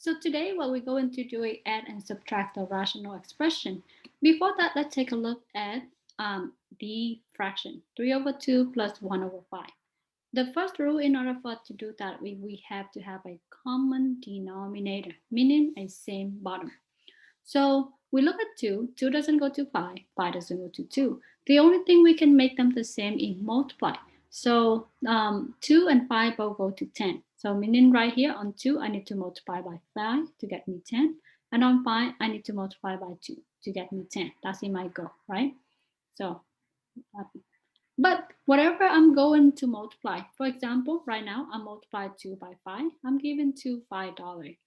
So today what we're going to do is add and subtract the rational expression. Before that, let's take a look at the fraction. 3 over 2 plus 1 over 5. The first rule in order for us to do that, we have to have a common denominator, meaning a same bottom. So we look at 2. 2 doesn't go to 5. 5 doesn't go to 2. The only thing we can make them the same is multiply. So 2 and 5 both go to 10. So meaning right here on 2, I need to multiply by 5 to get me 10. And on 5, I need to multiply by 2 to get me 10. That's in my goal, right? So, but whatever I'm going to multiply, for example, right now, I multiply 2 by 5. I'm given 2 $5.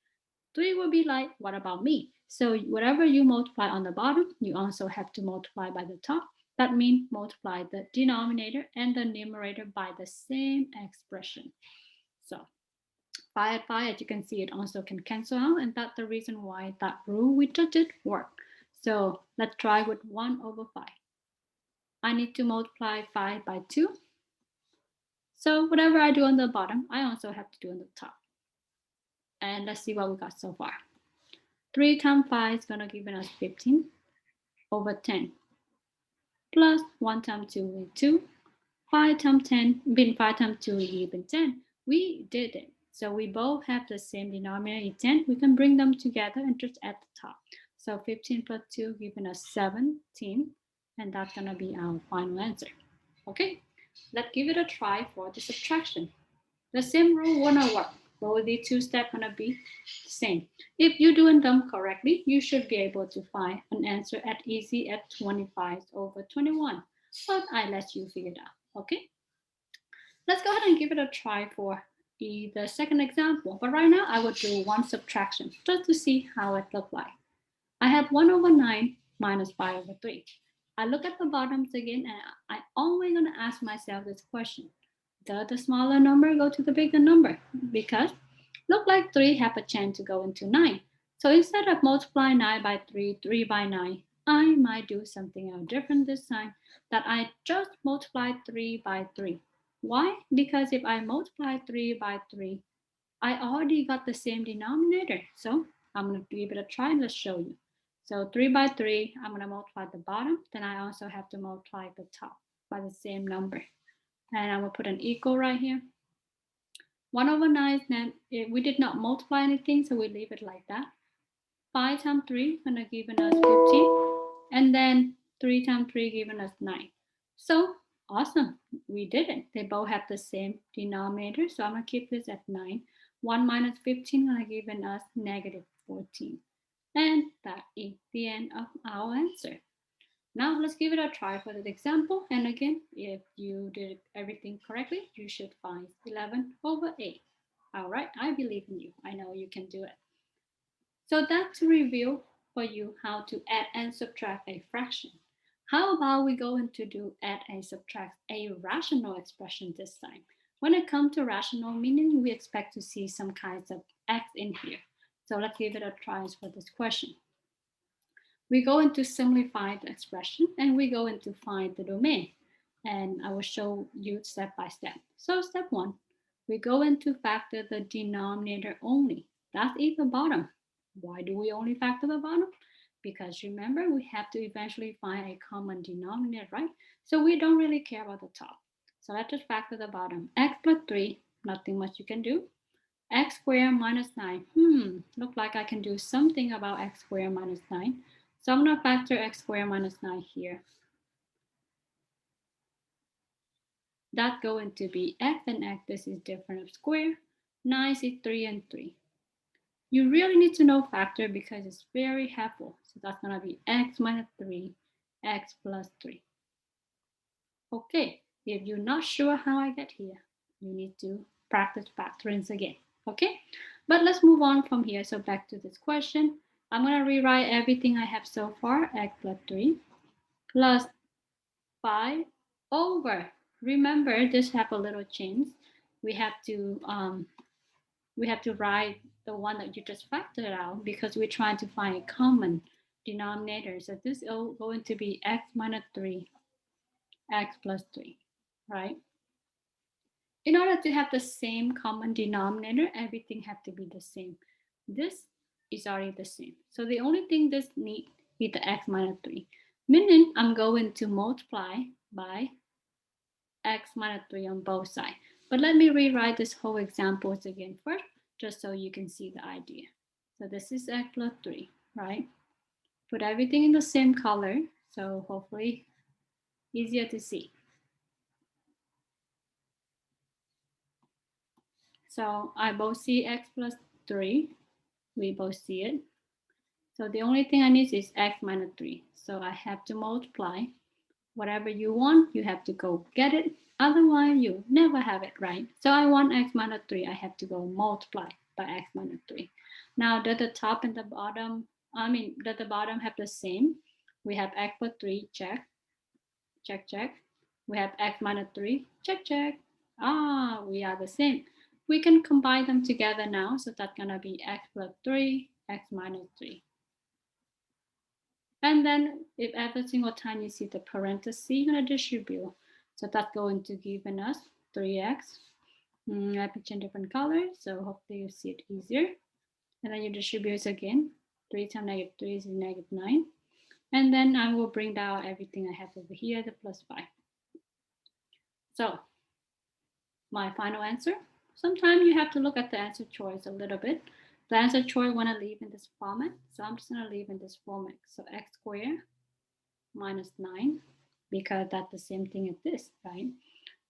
3 will be like, what about me? So whatever you multiply on the bottom, you also have to multiply by the top. That means multiply the denominator and the numerator by the same expression. So 5 and 5, as you can see, it also can cancel out, and that's the reason why that rule we just did work. So let's try with 1 over 5. I need to multiply 5 by 2. So whatever I do on the bottom, I also have to do on the top. And let's see what we got so far. 3 times 5 is going to give us 15 over 10 plus 1 times 2 is 2. 5 times 10, 5 times 2 is even 10. We did it. So we both have the same denominator, 10. We can bring them together and just add the top. So 15 plus 2 giving us 17. And that's going to be our final answer. Okay, let's give it a try for the subtraction. The same rule won't work. Both the two steps gonna be the same. If you're doing them correctly, you should be able to find an answer at easy at 25 over 21. But I let you figure it out, okay? Let's go ahead and give it a try for the second example. But right now I will do one subtraction just to see how it looks like. I have 1 over 9 minus 5 over 3. I look at the bottoms again and I always gonna ask myself this question. Does the smaller number go to the bigger number? Because look like 3 have a chance to go into 9. So instead of multiplying 9 by 3, 3 by 9, I might do something else different this time, that I just multiply 3 by 3. Why? Because if I multiply 3 by 3, I already got the same denominator. So I'm going to give it a try and let's show you. So 3 by 3, I'm going to multiply the bottom. Then I also have to multiply the top by the same number. And I'm going to put an equal right here. 1 over 9 is we did not multiply anything, so we leave it like that. 5 times 3 is going to give us 15. And then 3 times 3 giving us 9. So awesome, we did it. They both have the same denominator, so I'm going to keep this at 9. 1 minus 15 is going to give us negative 14. And that is the end of our answer. Now let's give it a try for the example. And again, if you did everything correctly, you should find 11 over 8. All right, I believe in you. I know you can do it. So that's a review for you how to add and subtract a fraction. How about we go into do add and subtract a rational expression this time? When it comes to rational meaning, we expect to see some kinds of x in here. So let's give it a try for this question. We go into simplify the expression and we go into find the domain. And I will show you step by step. So step 1, we go into factor the denominator only. That is the bottom. Why do we only factor the bottom? Because remember, we have to eventually find a common denominator, right? So we don't really care about the top. So let's just factor the bottom. X plus 3, nothing much you can do. X squared minus 9. Look like I can do something about x squared minus 9. So I'm going to factor x squared minus 9 here. That's going to be x and x. This is difference of square. 9 is 3 and 3. You really need to know factor because it's very helpful. So that's going to be x minus 3, x plus 3. Okay, if you're not sure how I get here, you need to practice factorings again. Okay, but let's move on from here. So back to this question. I'm going to rewrite everything I have so far, x plus 3 plus 5 over. Remember, this have a little change. We have to write the one that you just factored out because we're trying to find a common denominator. So this is going to be x minus 3, x plus 3, right? In order to have the same common denominator, everything have to be the same. This is already the same. So the only thing this need is the x minus 3, meaning I'm going to multiply by x minus 3 on both sides. But let me rewrite this whole example again first, just so you can see the idea. So this is x plus 3, right? Put everything in the same color, so hopefully easier to see. So I both see x plus 3. We both see it. So the only thing I need is x minus 3. So I have to multiply. Whatever you want, you have to go get it. Otherwise, you never have it, right? So I want x minus 3. I have to go multiply by x minus 3. Now, does the top and the bottom, does the bottom have the same? We have x plus 3, check, check, check. We have x minus 3, check, check. Ah, we are the same. We can combine them together now. So that's going to be x plus 3, x minus 3. And then if every single time you see the parenthesis, you're going to distribute. So that's going to give us 3x. I picture in different colors, so hopefully you see it easier. And then you distribute again. 3 times negative 3 is negative 9. And then I will bring down everything I have over here, the plus 5. So my final answer. Sometimes you have to look at the answer choice a little bit. The answer choice I want to leave in this format. So I'm just going to leave in this format. So x squared minus 9, because that's the same thing as this, right?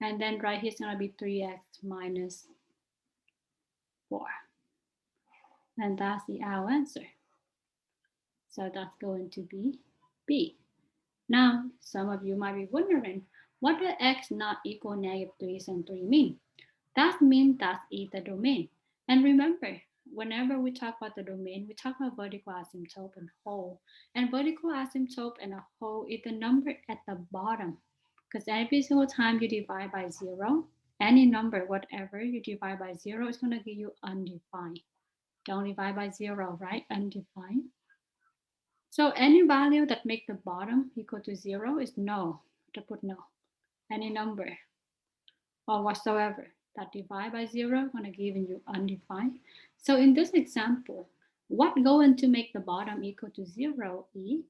And then right here is going to be 3x minus 4. And that's our answer. So that's going to be B. Now, some of you might be wondering, what does x not equal negative 3 and 3 mean? That means that's the domain. And remember, whenever we talk about the domain, we talk about vertical asymptote and whole. And vertical asymptote and a whole is the number at the bottom. Because every single time you divide by 0, any number, whatever you divide by 0, is going to give you undefined. Don't divide by 0, right? Undefined. So any value that make the bottom equal to 0 is no. To put no. Any number or whatsoever that divide by 0 going to give you undefined. So in this example, what going to make the bottom equal to 0 is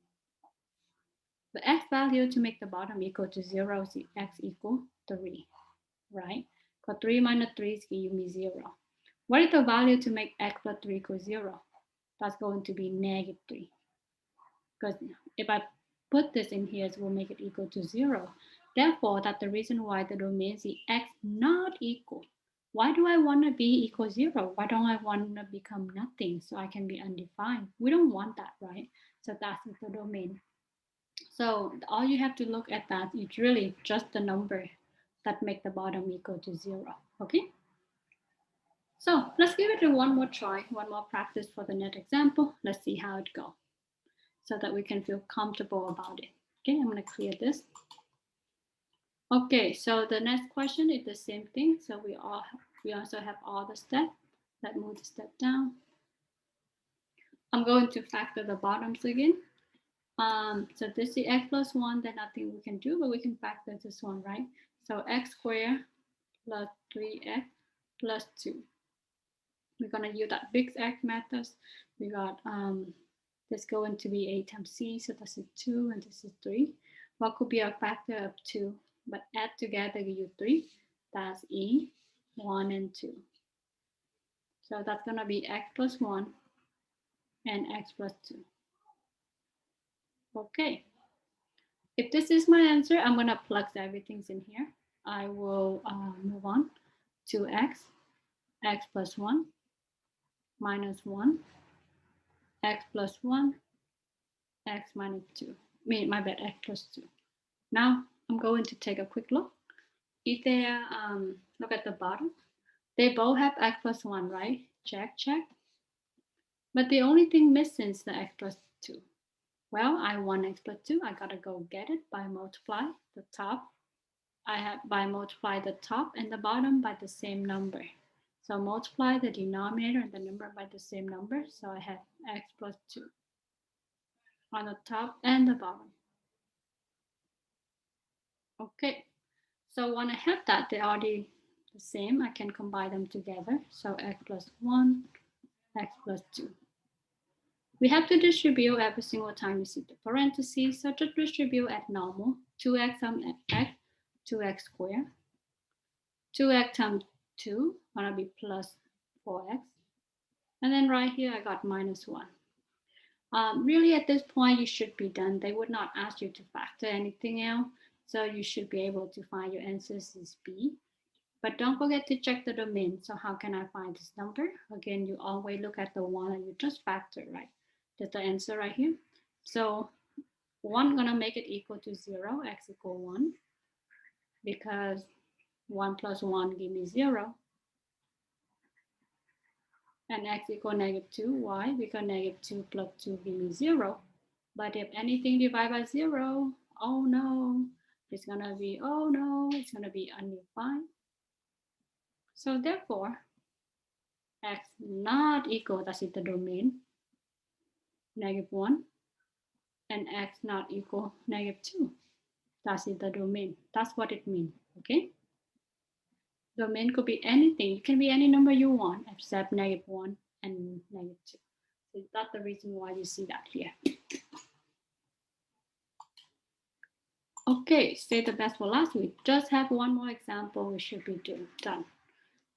the x value to make the bottom equal to 0 is x equal 3, right? Because 3 minus 3 is giving me 0. What is the value to make x plus 3 equal 0? That's going to be negative 3. Because if I put this in here, it will make it equal to 0. Therefore, that's the reason why the domain is x not equal. Why do I want to be equal 0? Why don't I want to become nothing so I can be undefined? We don't want that, right? So that's the domain. So all you have to look at that is really just the number that make the bottom equal to 0, okay? So let's give it one more try, one more practice for the next example. Let's see how it goes so that we can feel comfortable about it. Okay, I'm going to clear this. Okay, so the next question is the same thing. So we also have all the steps. Let's move the step down. I'm going to factor the bottoms again. So this is x plus 1, then nothing we can do, but we can factor this one, right? So x squared plus 3x plus 2. We're going to use that big X method. We got this going to be a times c, so this is 2 and this is 3. What could be a factor of 2? But add together give you 3. That's e, 1 and 2. So that's going to be x plus 1 and x plus 2. Okay. If this is my answer, I'm going to plug everything in here. I will move on to x plus 1, minus 1, x plus 1, x minus 2. My bad, x plus 2. Now I'm going to take a quick look. If they look at the bottom, they both have x plus 1, right? Check, check. But the only thing missing is the x plus 2. Well, I want x plus 2. I gotta go get it by multiply the top. I have by multiply the top and the bottom by the same number. So multiply the denominator and the number by the same number. So I have x plus 2 on the top and the bottom. Okay, so when I have that, they're already the same. I can combine them together. So x plus 1, x plus 2. We have to distribute every single time you see the parentheses. So to distribute at normal, 2x times x, 2x squared. 2x times 2, gonna be plus 4x. And then right here, I got minus 1. Really, at this point, you should be done. They would not ask you to factor anything else. So you should be able to find your answers is B. But don't forget to check the domain. So how can I find this number? Again, you always look at the one and you just factor, right? That's the answer right here. So 1 gonna make it equal to 0, x equal 1, because 1 plus 1 give me 0. And x equal negative 2. Why? Because negative 2 plus 2 give me 0. But if anything divided by 0, oh no, it's gonna be, oh no, it's gonna be undefined. So therefore, x not equal, that's in the domain, negative 1, and x not equal negative 2. That's in the domain. That's what it means, okay? Domain could be anything. It can be any number you want except negative 1 and negative 2. So that's the reason why you see that here. Okay, save the best for last week. Just have one more example, we should be done.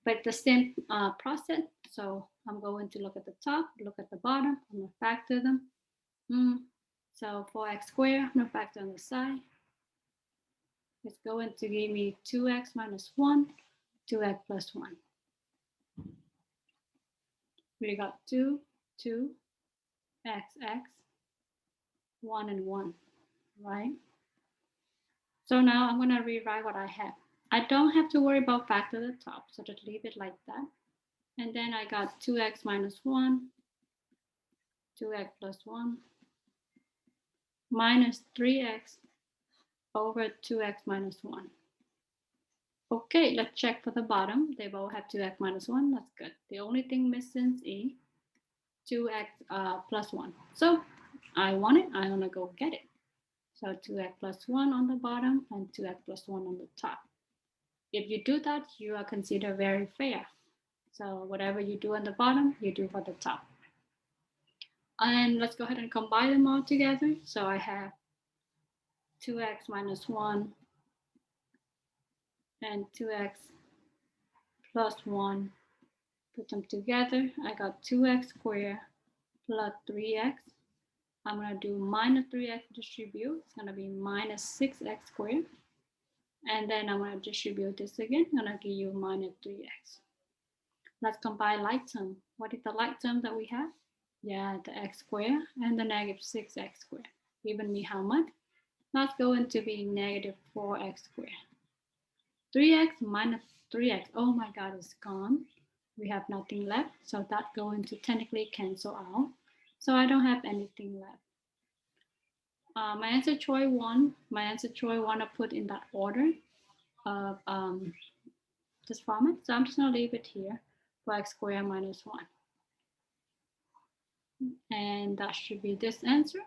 But the same process, so I'm going to look at the top, look at the bottom, I'm gonna factor them. So 4x squared, I'm gonna factor on the side. It's going to give me 2x minus 1, 2x plus 1. We got 2, 2, x, 1 and 1, right? So now I'm gonna rewrite what I have. I don't have to worry about factor at the top, so just leave it like that. And then I got 2x minus 1, 2x plus 1, minus 3x over 2x minus 1. Okay, let's check for the bottom. They both have 2x minus 1, that's good. The only thing missing is 2x plus 1. So I want it, I'm gonna go get it. So 2x plus 1 on the bottom and 2x plus 1 on the top. If you do that, you are considered very fair. So whatever you do on the bottom, you do for the top. And let's go ahead and combine them all together. So I have 2x minus 1 and 2x plus 1. Put them together. I got 2x squared plus 3x. I'm going to do minus 3x distribute. It's going to be minus 6x squared. And then I'm going to distribute this again. I'm going to give you minus 3x. Let's combine like term. What is the like term that we have? Yeah, the x squared and the negative 6x squared. Giving me how much? That's going to be negative 4x squared. 3x minus 3x. Oh my God, it's gone. We have nothing left. So that's going to technically cancel out. So I don't have anything left. My answer choice 1. My answer choice 1 I put in that order of this format. So I'm just going to leave it here for x squared minus 1. And that should be this answer.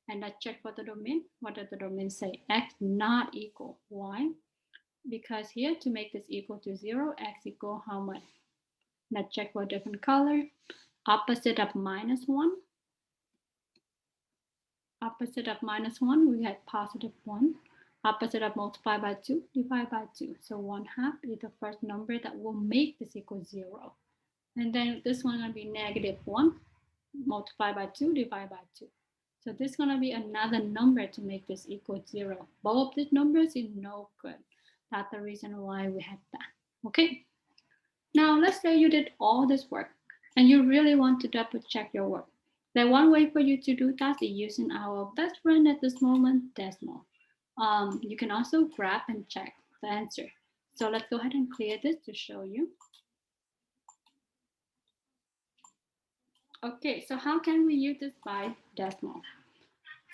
And I check for the domain. What does the domain say? X not equal. Why? Because here to make this equal to 0, x equal how much? Let's check for a different color. Opposite of minus 1. Opposite of minus 1, we had positive 1. Opposite of multiply by 2, divide by 2. So 1/2 is the first number that will make this equal 0. And then this one going to be negative 1. Multiply by 2, divide by 2. So this is going to be another number to make this equal 0. Both of these numbers is no good. That's the reason why we have that. Okay. Now let's say you did all this work and you really want to double check your work. Then one way for you to do that is using our best friend at this moment, Desmos. You can also grab and check the answer. So let's go ahead and clear this to show you. Okay, so how can we use this by Desmos?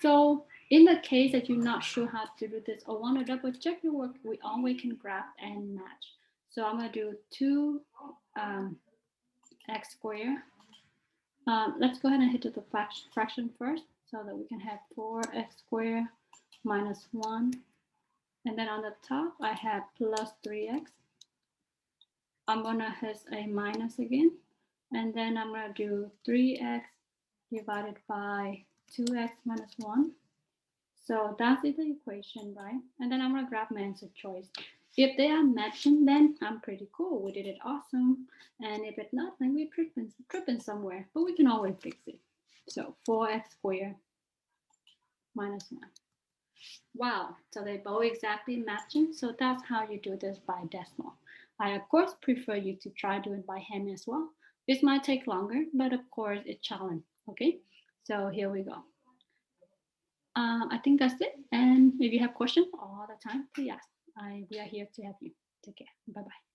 So in the case that you're not sure how to do this or want to double check your work, we always can grab and match. So I'm going to do 2 x squared. Let's go ahead and hit the fraction first so that we can have 4x squared minus 1. And then on the top, I have plus 3x. I'm going to hit a minus again. And then I'm going to do 3x divided by 2x minus 1. So that's the equation, right? And then I'm going to grab my answer choice. If they are matching, then I'm pretty cool. We did it awesome. And if it's not, then we're tripping somewhere. But we can always fix it. So 4x squared minus 1. Wow, so they both exactly matching. So that's how you do this by Desmos. I, of course, prefer you to try doing it by hand as well. This might take longer, but of course, it's challenge. Okay, so here we go. I think that's it. And if you have questions all the time, please ask. We are here to help you. Take care. Bye-bye.